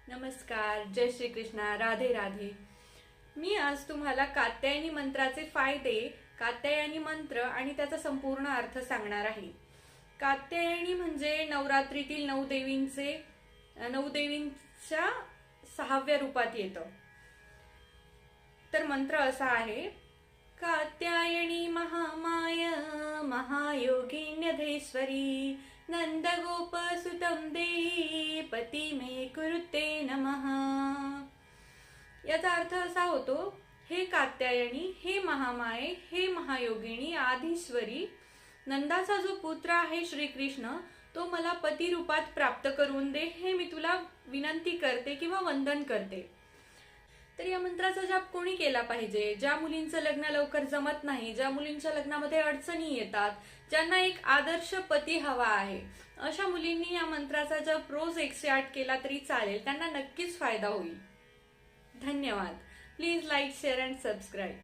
नमस्कार, जय श्री कृष्णा, राधे राधे. मी आज तुम्हाला कात्यायनी मंत्राचे फायदे, कात्यायनी मंत्र आणि त्याचा संपूर्ण अर्थ सांगणार आहे. कात्यायनी म्हणजे नवरात्रीतील नऊ देवींच्या 6व्या रूपात येतं. तर मंत्र असा आहे: कात्यायनी महामाय महायोगिन्यधेश्वरी नंदगोपसुतं देही पती मे कुरुते नमः. याचा अर्थ असा होतो: हे कात्यायनी, हे महामाये, हे महायोगिनी, आधीश्वरी, नंदाचा जो पुत्र आहे श्रीकृष्ण, तो मला पती रूपात प्राप्त करून दे, हे मी तुला विनंती करते किंवा वंदन करते. तर या मंत्राचा जाप कोणी केला पाहिजे? ज्या मुलींचं लग्न लवकर जमत नाही, ज्या मुलींच्या लग्नामध्ये अडचणी येतात, ज्यांना एक आदर्श पती हवा आहे, अशा मुलींनी या मंत्राचा जप रोज 108 केला तरी चालेल. त्यांना नक्कीच फायदा होईल. धन्यवाद. Please like, share and subscribe.